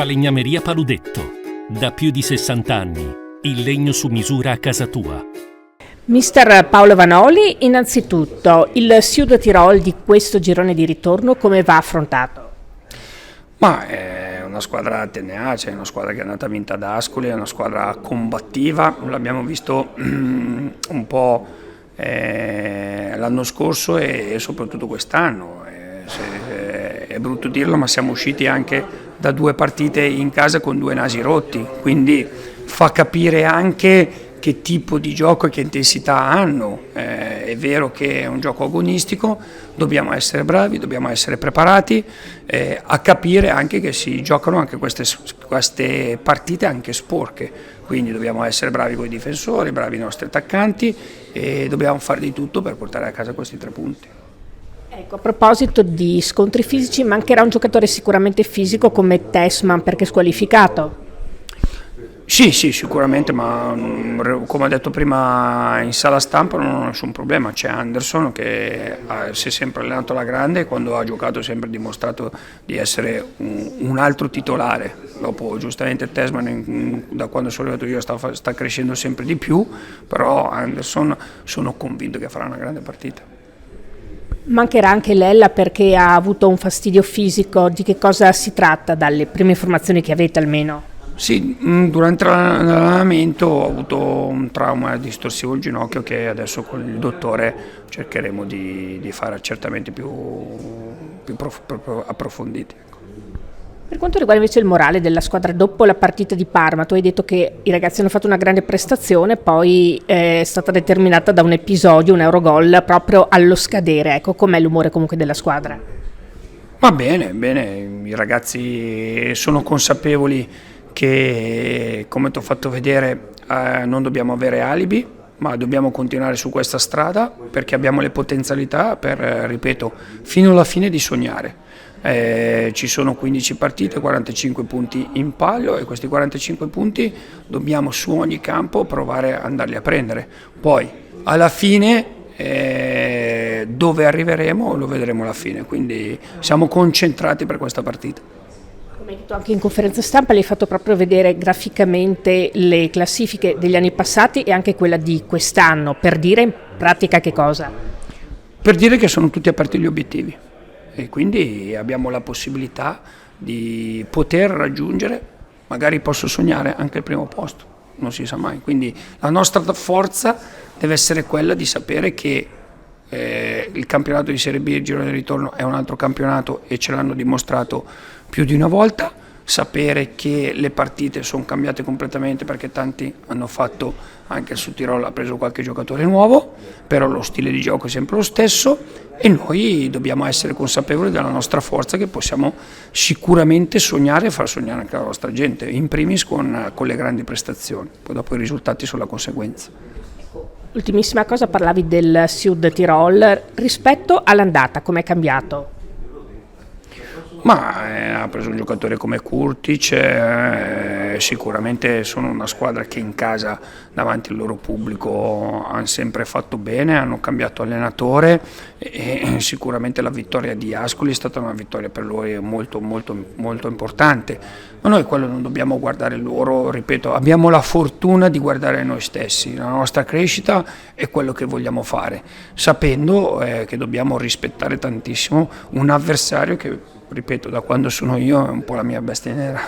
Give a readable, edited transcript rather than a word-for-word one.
Falegnameria Paludetto. Da più di 60 anni. Il legno su misura a casa tua. Mister Paolo Vanoli, innanzitutto il Sud Tirol di questo girone di ritorno come va affrontato? Ma è una squadra tenace, è una squadra che è andata vinta ad Ascoli, è una squadra combattiva, l'abbiamo visto un po' l'anno scorso e soprattutto quest'anno. È brutto dirlo, ma siamo usciti anche da 2 partite in casa con 2 nasi rotti, quindi fa capire anche che tipo di gioco e che intensità hanno. È vero che è un gioco agonistico, dobbiamo essere bravi, dobbiamo essere preparati a capire anche che si giocano anche queste partite anche sporche, quindi dobbiamo essere bravi con i difensori, bravi i nostri attaccanti e dobbiamo fare di tutto per portare a casa questi 3 punti. Ecco, a proposito di scontri fisici, mancherà un giocatore sicuramente fisico come Tessman perché squalificato? Sì, sicuramente, ma come ho detto prima in sala stampa non ho nessun problema. C'è Anderson che si è sempre allenato alla grande e quando ha giocato ha sempre dimostrato di essere un altro titolare. Dopo giustamente Tessman da quando sono arrivato io sta crescendo sempre di più, però Anderson sono convinto che farà una grande partita. Mancherà anche Lella perché ha avuto un fastidio fisico. Di che cosa si tratta dalle prime informazioni che avete almeno? Sì, durante l'allenamento ho avuto un trauma distorsivo al ginocchio che adesso con il dottore cercheremo di fare accertamenti più approfonditi. Per quanto riguarda invece il morale della squadra dopo la partita di Parma, tu hai detto che i ragazzi hanno fatto una grande prestazione, poi è stata determinata da un episodio, un Eurogol proprio allo scadere. Ecco, com'è l'umore comunque della squadra? Va bene, i ragazzi sono consapevoli che, come ti ho fatto vedere, non dobbiamo avere alibi, ma dobbiamo continuare su questa strada perché abbiamo le potenzialità per, ripeto, fino alla fine di sognare. Ci sono 15 partite, 45 punti in palio e questi 45 punti dobbiamo su ogni campo provare ad andarli a prendere. Poi alla fine dove arriveremo lo vedremo alla fine, quindi siamo concentrati per questa partita. Come hai detto anche in conferenza stampa, l'hai fatto proprio vedere graficamente le classifiche degli anni passati e anche quella di quest'anno, per dire in pratica che cosa? Per dire che sono tutti aperti gli obiettivi e quindi abbiamo la possibilità di poter raggiungere, magari posso sognare anche il primo posto, non si sa mai, quindi la nostra forza deve essere quella di sapere che il campionato di Serie B, il girone di ritorno è un altro campionato e ce l'hanno dimostrato più di una volta, sapere che le partite sono cambiate completamente perché tanti hanno fatto, anche il Sud Tirol ha preso qualche giocatore nuovo, però lo stile di gioco è sempre lo stesso e noi dobbiamo essere consapevoli della nostra forza che possiamo sicuramente sognare e far sognare anche la nostra gente, in primis con le grandi prestazioni, poi dopo i risultati sono la conseguenza. Ultimissima cosa, parlavi del Sud Tirol, rispetto all'andata, com'è cambiato? Ma ha preso un giocatore come Kurtic, sicuramente sono una squadra che in casa davanti al loro pubblico hanno sempre fatto bene, hanno cambiato allenatore e sicuramente la vittoria di Ascoli è stata una vittoria per loro molto importante, ma noi quello non dobbiamo guardare loro, ripeto, abbiamo la fortuna di guardare noi stessi, la nostra crescita è quello che vogliamo fare, sapendo che dobbiamo rispettare tantissimo un avversario che, ripeto, da quando sono io è un po' la mia bestia nera.